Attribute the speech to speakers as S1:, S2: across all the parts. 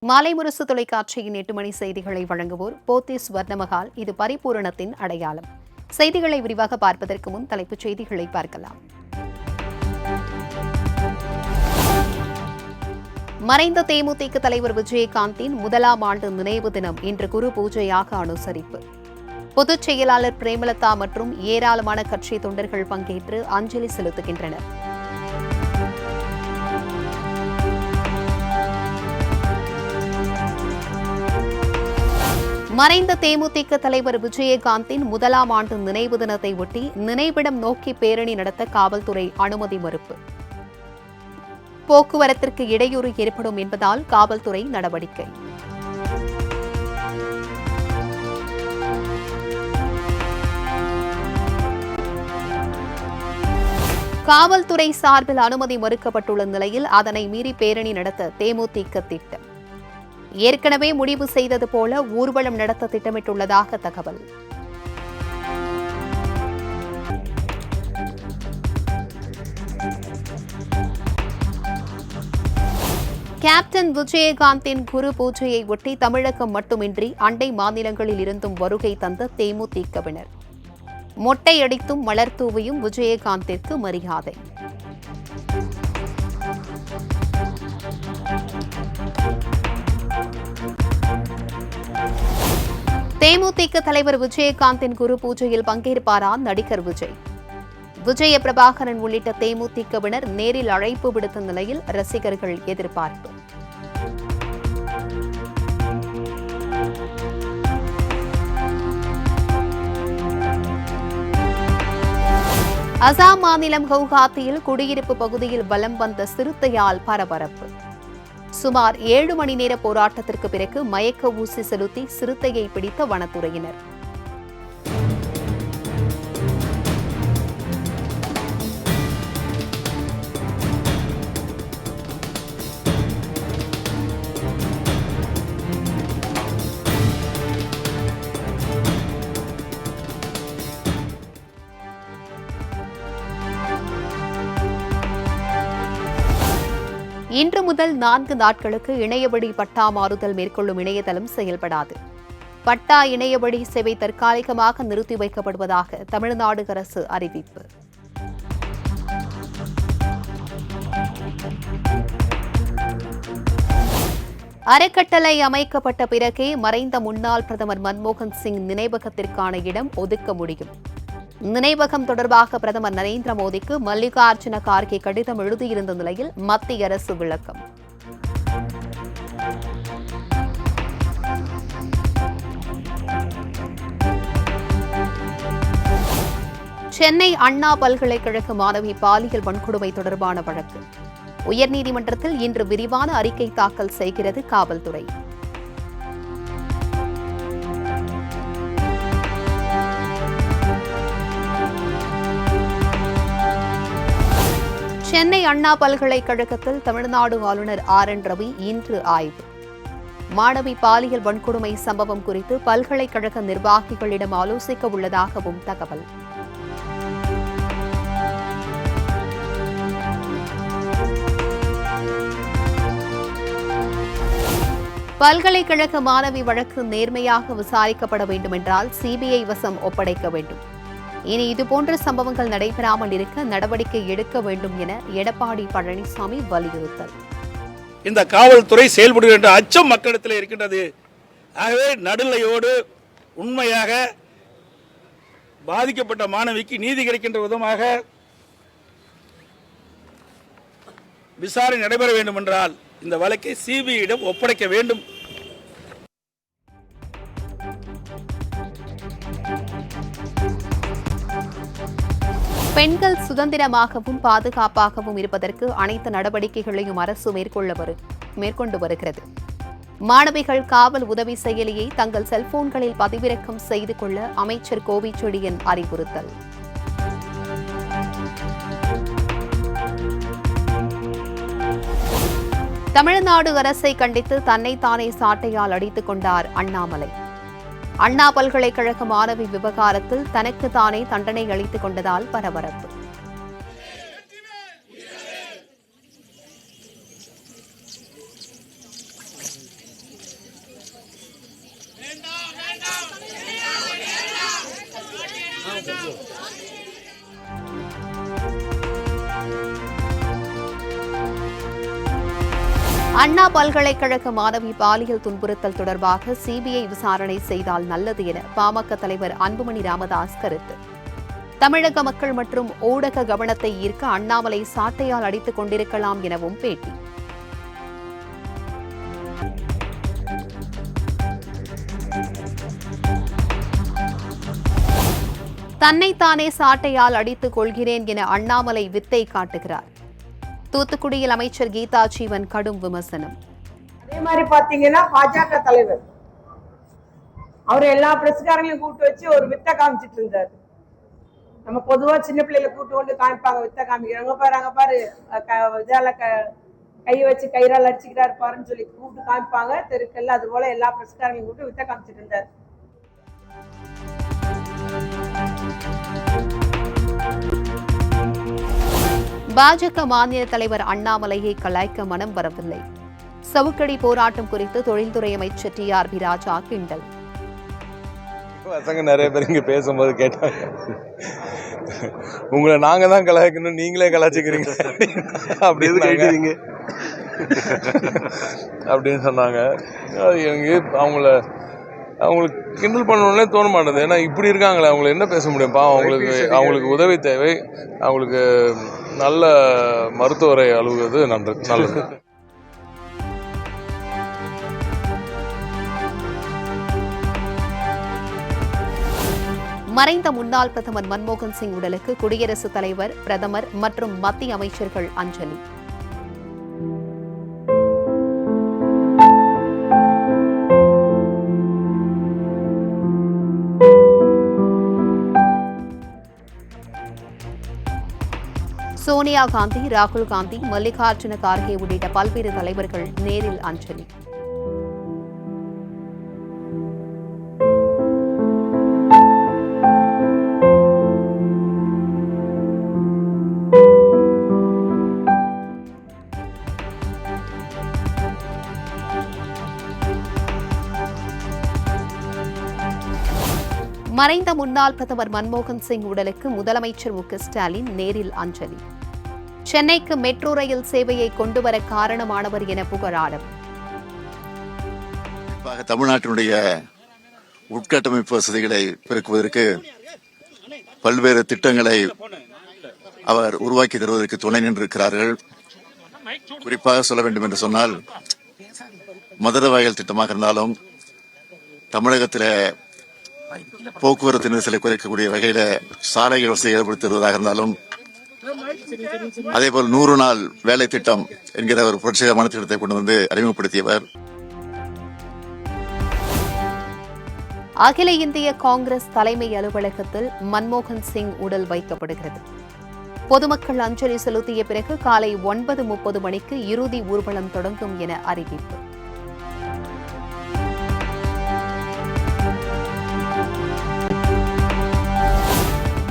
S1: மாலை முரசு தொலைக்காட்சியின் 8 மணி செய்திகளை வழங்குவோர் போத்தீஸ் வர்ணமகால். இது பரிபூரணத்தின் அடையாளம். செய்திகளை விரிவாக பார்ப்பதற்கு முன் தலைப்புச் செய்திகளை பார்க்கலாம். மறைந்த தேமுதிக தலைவர் விஜயகாந்தின் முதலாம் ஆண்டு நினைவு தினம் இன்று குரு பூஜையாக அனுசரிப்பு. பொதுச் செயலாளர் பிரேமலதா மற்றும் ஏராளமான கட்சி தொண்டர்கள் பங்கேற்று அஞ்சலி செலுத்துகின்றனர். மறைந்த தேமுதிக தலைவர் விஜயகாந்தின் முதலாம் ஆண்டு நினைவு தினத்தை ஒட்டி நினைவிடம் நோக்கி பேரணி நடத்த காவல்துறை அனுமதி மறுப்பு. போக்குவரத்திற்கு இடையூறு ஏற்படும் என்பதால் காவல்துறை நடவடிக்கை. காவல்துறை சார்பில் அனுமதி மறுக்கப்பட்டுள்ள நிலையில் அதனை மீறி பேரணி நடத்த தேமுதிக திட்டம். ஏற்கனவே முடிவு செய்தது போல ஊர்வலம் நடத்த திட்டமிட்டுள்ளதாக தகவல். கேப்டன் விஜயகாந்தின் குரு பூஜையை ஒட்டி தமிழகம் மட்டுமின்றி அண்டை மாநிலங்களில் இருந்தும் வருகை தந்த தேமுதிகவினர் மொட்டையடித்தும் மலர் தூவியும் விஜயகாந்திற்கு மரியாதை. தேமுதிக தலைவர் விஜயகாந்தின் குரு பூஜையில் பங்கேற்பாரா நடிகர் விஜய்? விஜய பிரபாகரன் உள்ளிட்ட தேமுதிகவினர் நேரில் அழைப்பு விடுத்த நிலையில் ரசிகர்கள் எதிர்பார்ப்பு. அசாம் மாநிலம் கவுஹாத்தியில் குடியிருப்பு பகுதியில் வலம் வந்த சிறுத்தையால் பரபரப்பு. சுமார் 7 மணி நேர போராட்டத்திற்கு பிறகு மயக்க ஊசி செலுத்தி சிறுத்தையை பிடித்த வனத்துறையினர். இன்று முதல் 4 நாட்களுக்கு இணையவழி பட்டா மாறுதல் மேற்கொள்ளும் இணையதளம் செயல்படாது. பட்டா இணையவழி சேவை தற்காலிகமாக நிறுத்தி வைக்கப்படுவதாக தமிழ்நாடு அரசு அறிவிப்பு. அறக்கட்டளை அமைக்கப்பட்ட பிறகே மறைந்த முன்னாள் பிரதமர் மன்மோகன் சிங் நினைவகத்திற்கான இடம் ஒதுக்க முடியும். நினைவகம் தொடர்பாக பிரதமர் நரேந்திர மோடிக்கு மல்லிகார்ஜுன கார்கே கடிதம் எழுதியிருந்த நிலையில் மத்திய அரசு விளக்கம். சென்னை அண்ணா பல்கலைக்கழக மாணவி பாலியல் வன்கொடுமை தொடர்பான வழக்கு உயர்நீதிமன்றத்தில் இன்று விரிவான அறிக்கை தாக்கல் செய்கிறது காவல்துறை. சென்னை அண்ணா பல்கலைக்கழகத்தில் தமிழ்நாடு ஆளுநர் ஆர்.என். ரவி இன்று ஆய்வு. மாணவி பாலியல் வன்கொடுமை சம்பவம் குறித்து பல்கலைக்கழக நிர்வாகிகளிடம் ஆலோசிக்க உள்ளதாகவும் தகவல். பல்கலைக்கழக மாணவி வழக்கு நேர்மையாக விசாரிக்கப்பட வேண்டுமென்றால் சிபிஐ வசம் ஒப்படைக்க வேண்டும். இனி இதுபோன்ற சம்பவங்கள் நடைபெறாமல் இருக்க நடவடிக்கை எடுக்க வேண்டும் என எடப்பாடி பழனிசாமி வலியுறுத்தல்.
S2: இந்த காவல்துறை செயல்படுகின்ற அச்சம் மக்களிடத்தில் இருக்கின்றது. ஆகவே நடுநிலையோடு உண்மையாக பாதிக்கப்பட்ட மாணவிக்கு நீதி கிடைக்கின்ற விதமாக விசாரணை நடைபெற வேண்டும் என்றால் இந்த வழக்கை சிபிஐயிடம் ஒப்படைக்க வேண்டும்.
S1: பெண்கள் சுதந்திரமாகவும் பாதுகாப்பாகவும் இருப்பதற்கு அனைத்து நடவடிக்கைகளையும் அரசு மேற்கொண்டு வருகிறது. மாணவிகள் காவல் உதவி செயலியை தங்கள் செல்போன்களில் பதிவிறக்கம் செய்து கொள்ள அமைச்சர் கோவிச்செழியன் அறிவுறுத்தல். தமிழ்நாடு அரசை கண்டித்து தன்னைத்தானே சாட்டையால் அடித்துக் கொண்டார் அண்ணாமலை. அண்ணா பல்கலைக்கழக மாணவி விவகாரத்தில் தனக்கு தானே தண்டனை அளித்துக் கொண்டதால் பரபரப்பு. அண்ணா பல்கலைக்கழக மாணவி பாலியல் துன்புறுத்தல் தொடர்பாக சிபிஐ விசாரணை செய்தால் நல்லது என பாமக தலைவர் அன்புமணி ராமதாஸ் கருத்து. தமிழக மக்கள் மற்றும் ஊடக கவனத்தை ஈர்க்க அண்ணாமலை சாட்டையால் அடித்துக் கொண்டிருக்கலாம் எனவும் பேட்டி. தன்னைத்தானே சாட்டையால் அடித்துக் கொள்கிறேன் என அண்ணாமலை வித்தை காட்டுகிறார். தூத்துக்குடியில் அமைச்சர் கீதா ஜீவன் கடும் விமர்சனம்.
S3: அதே மாதிரி பாத்தீங்கன்னா பாஜக தலைவர் அவர் எல்லா பிரஸ்காரங்களையும் கூப்பிட்டு வச்சு ஒரு வித்தை காமிச்சிட்டு இருந்தாரு. நம்ம பொதுவா சின்ன பிள்ளைகளை கூப்பிட்டு கொண்டு காமிப்பாங்க, வித்தை காமிக்கிறாங்க அங்க பாரு இதால கை வச்சு கயிறால் அடிச்சுக்கிறாரு பாருன்னு சொல்லி கூப்பிட்டு காமிப்பாங்க தெருக்கல்ல. அது போல எல்லா பிரஸ்காரங்களையும் கூப்பிட்டு வித்தை காமிச்சிட்டு இருந்தாரு.
S1: பாஜக மாநில தலைவர் அண்ணாமலையை கலாய்க்க மனம் வரவில்லை. சவுக்கடி போராட்டம் குறித்து தொழில்துறை அமைச்சர் TRP ராஜா கிண்டல்.
S4: பசங்க நிறைய பேர் இங்க பேசும்போது கேட்டாங்க, உங்களை நாங்க தான் கலாய்க்கணும், நீங்களே கலாய்ச்சிக்கிறீங்க அப்படின்னு அப்படின்னு சொன்னாங்க. அது எனக்கு அவங்களுக்கு கிண்டல் பண்ணணும்னே தோண மாட்டேது. ஏன்னா இப்படி இருக்காங்களே, அவங்களை என்ன பேச முடியும்ப்பா? அவங்களுக்கு உதவி தேவை, அவங்களுக்கு நல்ல மருத்துவரை அலுவலது நல்லது.
S1: மறைந்த முன்னாள் பிரதமர் மன்மோகன் சிங் உடலுக்கு குடியரசுத் தலைவர், பிரதமர் மற்றும் மத்திய அமைச்சர்கள் அஞ்சலி. சோனியா காந்தி, ராகுல் காந்தி, மல்லிகார்ஜுன கார்கே உள்ளிட்ட பல்வேறு தலைவர்கள் நேரில் அஞ்சலி. மறைந்த முன்னாள் பிரதமர் மன்மோகன் சிங் உடலுக்கு முதலமைச்சர் மு க ஸ்டாலின் நேரில் அஞ்சலி. சென்னைக்கு மெட்ரோ ரயில் சேவையை கொண்டுவர காரணமானவர் என புகழாரம்.
S5: தமிழ்நாட்டினுடைய உட்கட்டமைப்பு வசதிகளை பெருக்குவதற்கு பல்வேறு திட்டங்களை அவர் உருவாக்கி தருவதற்கு துணை நின்றிருக்கிறார்கள். குறிப்பாக சொல்ல வேண்டும் என்று சொன்னால், மதுரை வாயில் திட்டமாக இருந்தாலும், தமிழகத்தில் போக்குவரத்து நெரிசலை குறைக்கக்கூடிய வகையில சாலைகள் வசதி ஏற்படுத்தி வருவதாக இருந்தாலும், அதேபோல் 100 நாள் வேலை திட்டம் என்கிற ஒரு புரட்சிகரமான திட்டத்தை கொண்டு வந்து அறிமுகப்படுத்தியவர்.
S1: அகில இந்திய காங்கிரஸ் தலைமை அலுவலகத்தில் மன்மோகன் சிங் உடல் வைக்கப்படுகிறது. பொதுமக்கள் அஞ்சலி செலுத்திய பிறகு காலை 9:30 மணிக்கு இறுதி ஊர்வலம் தொடங்கும் என அறிவிப்பு.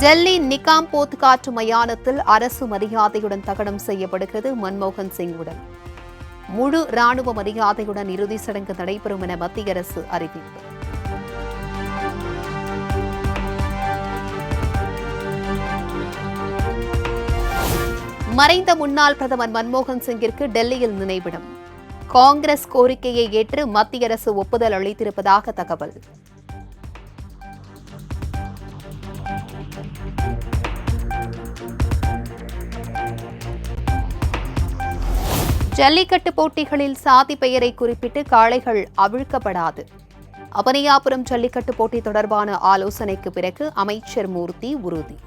S1: டெல்லி நிகாம்போத் காற்று மயானத்தில் அரசு மரியாதையுடன் தகனம் செய்யப்படுகிறது மன்மோகன் சிங் உடல். முழு ராணுவ மரியாதையுடன் இறுதி சடங்கு நடைபெறும் என மத்திய அரசு அறிவிப்பு. மறைந்த முன்னாள் பிரதமர் மன்மோகன் சிங்கிற்கு டெல்லியில் நினைவிடம். காங்கிரஸ் கோரிக்கையை ஏற்று மத்திய அரசு ஒப்புதல் அளித்திருப்பதாக தகவல். ஜல்லிக்கட்டு போட்டிகளில் சாதி பெயரை குறிப்பிட்டு காளைகள் அவிழ்க்கப்படாது. அவனியாபுரம் ஜல்லிக்கட்டு போட்டி தொடர்பான ஆலோசனைக்கு பிறகு அமைச்சர் மூர்த்தி உறுதி.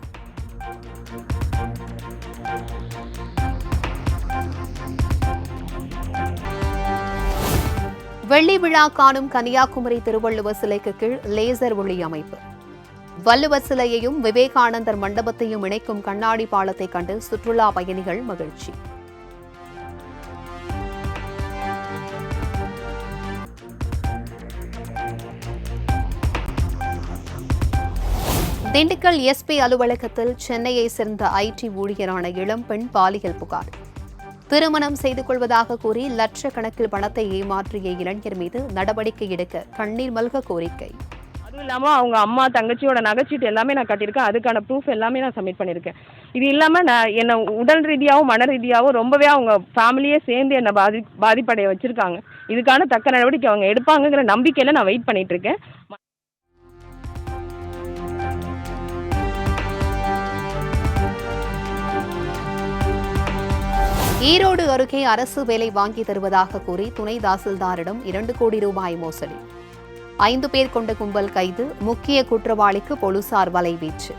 S1: வெள்ளி விழா காணும் கன்னியாகுமரி திருவள்ளுவர் சிலைக்கு கீழ் லேசர் ஒளி அமைப்பு. வள்ளுவர் சிலையையும் விவேகானந்தர் மண்டபத்தையும் இணைக்கும் கண்ணாடி பாலத்தை கண்டு சுற்றுலா பயணிகள் மகிழ்ச்சி. திண்டுக்கல் எஸ்பி அலுவலகத்தில் சென்னையை சேர்ந்த IT ஊழியரான இளம்பெண் பாலியல் புகார். திருமணம் செய்து கொள்வதாக கூறி லட்சக்கணக்கில் பணத்தை ஏமாற்றிய இளைஞர் மீது நடவடிக்கை எடுக்க கண்ணீர் மல்க கோரிக்கை.
S6: அதுவும் இல்லாமல் அவங்க அம்மா தங்கச்சியோட நகைச்சீட்டு எல்லாமே நான் கட்டியிருக்கேன். அதுக்கான ப்ரூஃப் எல்லாமே நான் சப்மிட் பண்ணியிருக்கேன். இது இல்லாமல் நான் என்னை உடல் ரீதியாகவும் மன ரீதியாகவும் ரொம்பவே அவங்க ஃபேமிலியே சேர்ந்து என்னை பாதிப்படைய வச்சுருக்காங்க. இதுக்கான தக்க நடவடிக்கை அவங்க எடுப்பாங்கங்கிற நம்பிக்கையில் நான் வெயிட் பண்ணிட்டு இருக்கேன்.
S1: ஈரோடு அருகே அரசு வேலை வாங்கி தருவதாக கூறி துணை தாசில்தாரிடம் 2 கோடி ரூபாய் மோசடி. 5 பேர் கொண்ட கும்பல் கைது. முக்கிய குற்றவாளிக்கு போலீசார் வலைவீச்சு.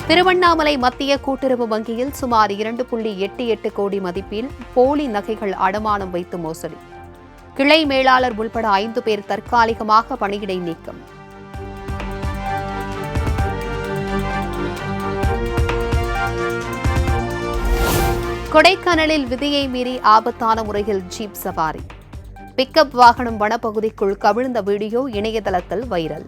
S1: திருவண்ணாமலை மத்திய கூட்டுறவு வங்கியில் சுமார் 2.88 கோடி மதிப்பில் போலி நகைகள் அடமானம் வைத்து மோசடி. கிளை மேலாளர் உள்பட 5 பேர் தற்காலிகமாக பணியிடை நீக்கம். கொடைக்கானலில் விதியை மீறி ஆபத்தான முறையில் ஜீப் சவாரி. பிக்கப் வாகனம் வனப்பகுதிக்குள் கவிழ்ந்த வீடியோ இணையதளத்தில் வைரல்.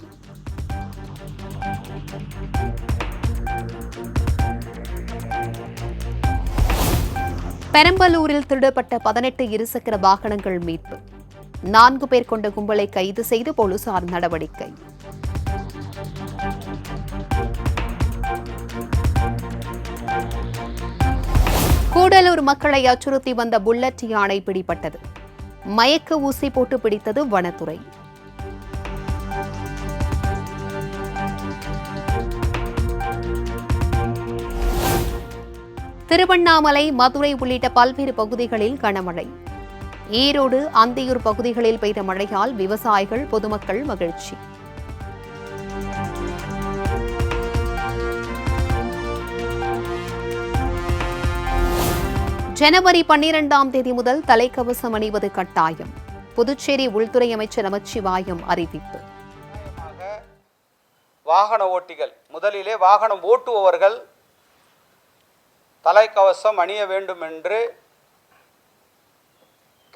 S1: பெரம்பலூரில் திருடப்பட்ட 18 இருசக்கர வாகனங்கள் மீட்பு. 4 பேர் கொண்ட கும்பலை கைது செய்து போலீசார் நடவடிக்கை. கூடலூர் மக்களை அச்சுறுத்தி வந்த புல்லட் யானை பிடிபட்டது. மயக்க ஊசி போட்டு பிடித்தது வனத்துறை. திருவண்ணாமலை, மதுரை உள்ளிட்ட பல்வேறு பகுதிகளில் கனமழை. ஈரோடு, அந்தியூர் பகுதிகளில் பெய்த மழையால் விவசாயிகள், பொதுமக்கள் மகிழ்ச்சி. ஜனவரி 12ஆம் தேதி முதல் தலைக்கவசம் அணிவது கட்டாயம். புதுச்சேரி உள்துறை அமைச்சர் நமச்சிவாயம் அறிவிப்பு.
S7: வாகன ஓட்டிகள், முதலிலே வாகனம் ஓட்டுபவர்கள் தலைக்கவசம் அணிய வேண்டும் என்று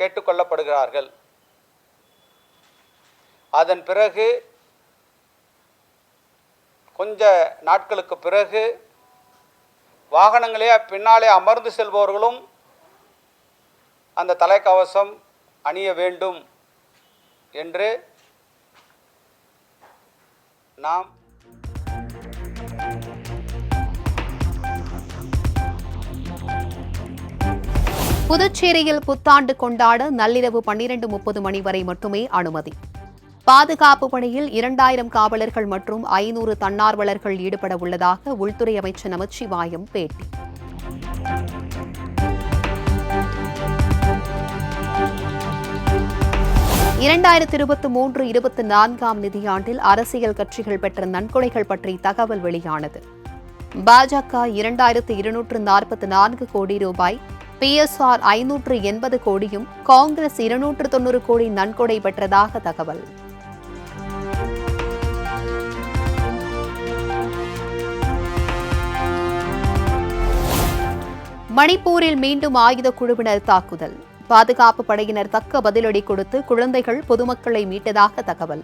S7: கேட்டுக்கொள்ளப்படுகிறார்கள். அதன் பிறகு கொஞ்ச நாட்களுக்கு பிறகு வாகனங்களே பின்னாலே அமர்ந்து செல்பவர்களும் அந்த தலைக்கவசம் அணிய வேண்டும் என்று நாம்
S1: புதுச்சேரியில் புத்தாண்டு கொண்டாட நள்ளிரவு 12:30 மணி வரை மட்டுமே அனுமதி. பாதுகாப்பு பணியில் 2000 காவலர்கள் மற்றும் 500 தன்னார்வலர்கள் ஈடுபட உள்ளதாக உள்துறை அமைச்சர் நமச்சிவாயம் பேட்டி. இரண்டாயிரத்து 23-24 நிதியாண்டில் அரசியல் கட்சிகள் பெற்ற நன்கொடைகள் பற்றி தகவல் வெளியானது. பாஜக 2244 கோடி ரூபாய், PSR 580 கோடியும், காங்கிரஸ் 290 கோடி நன்கொடை பெற்றதாக தகவல். மணிப்பூரில் மீண்டும் ஆயுத குழுவினர் தாக்குதல். பாதுகாப்பு படையினர் தக்க பதிலடி கொடுத்து குழந்தைகள், பொதுமக்களை மீட்டதாக தகவல்.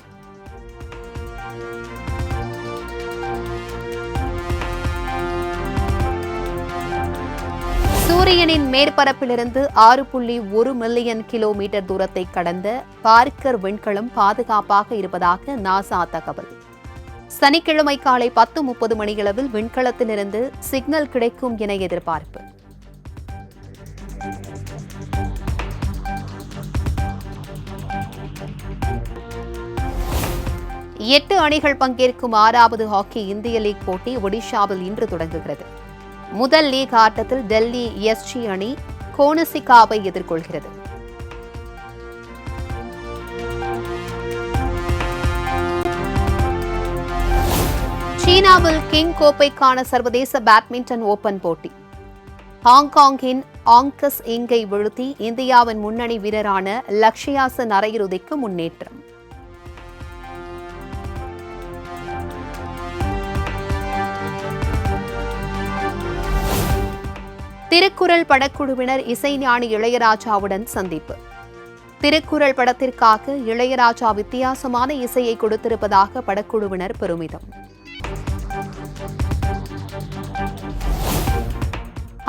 S1: சூரியனின் மேற்பரப்பிலிருந்து 6.1 மில்லியன் கிலோமீட்டர் தூரத்தை கடந்த பார்க்கர் விண்கலம் பாதுகாப்பாக இருப்பதாக நாசா தகவல். சனிக்கிழமை காலை 10:30 மணியளவில் விண்கலத்திலிருந்து சிக்னல் கிடைக்கும் என எதிர்பார்ப்பு. 8 அணிகள் பங்கேற்கும் 6வது ஹாக்கி இந்திய லீக் போட்டி ஒடிஷாவில் இன்று தொடங்குகிறது. முதல் லீக் ஆட்டத்தில் டெல்லி SG அணி கோனசிகாவை எதிர்கொள்கிறது. சீனாவில் கிங் கோப்பைக்கான சர்வதேச பேட்மிண்டன் ஓபன் போட்டி. ஹாங்காங்கின் ஆங்கஸ் இங்கை வீழ்த்தி இந்தியாவின் முன்னணி வீரரான லக்ஷயா சென் அரையிறுதிக்கு முன்னேற்றம். திருக்குறள் படக்குழுவினர் இசைஞானி இளையராஜாவுடன் சந்திப்பு. திருக்குறள் படத்திற்காக இளையராஜா வித்தியாசமான இசையை கொடுத்திருப்பதாக படக்குழுவினர் பெருமிதம்.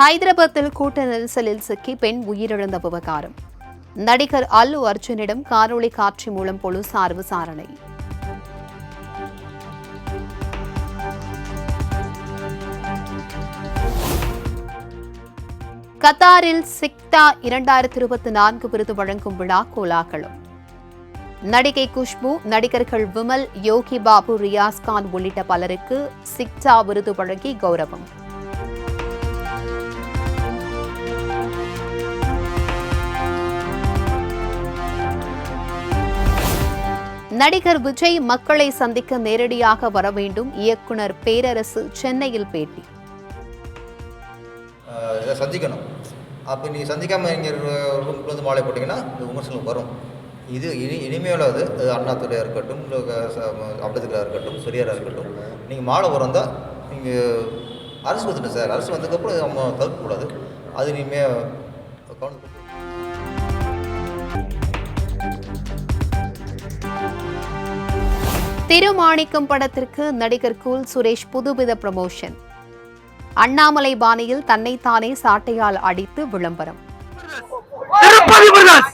S1: ஹைதராபாத்தில் கூட்ட நெரிசலில் சிக்கி பெண் உயிரிழந்த விவகாரம். நடிகர் அல்லு அர்ஜுனிடம் காணொலி காட்சி மூலம் போலீசார் விசாரணை. கத்தாரில் சிக்தா 2024 விருது வழங்கும் விழா கோலாகலம். நடிகை குஷ்பு, நடிகர்கள் விமல், யோகி பாபு, ரியாஸ்கான் உள்ளிட்ட பலருக்கு சிக்தா விருது வழங்கி கௌரவம். நடிகர் விஜய் மக்களை சந்திக்க நேரடியாக வர வேண்டும். இயக்குனர் பேரரசு சென்னையில் பேட்டி.
S8: சந்திக்கணும். அப்போ நீ சந்திக்காமல் இங்கே ரூம்க்கு வந்து மாலை போட்டிங்கன்னா இந்த விமர்சனம் வரும். இது இனிமேலாவது அது அண்ணாதுரையாக இருக்கட்டும், அம்பேத்கராக இருக்கட்டும், பெரியாராக இருக்கட்டும், நீங்கள் மாலை வந்தால் நீங்கள் அரசு வந்துட்டு சார், அரசு வந்ததுக்கப்புறம் நம்ம தவிர்க்கக்கூடாது. அது இனிமேல் கவனம்.
S1: திருமாணிக்கம் படத்திற்கு நடிகர் கூல் சுரேஷ் புதுவித ப்ரமோஷன். அண்ணாமலை பாணியில் தன்னைத்தானே சாட்டையால் அடித்து விளம்பரம்.
S2: திருப்பதி பிரதர்ஸ்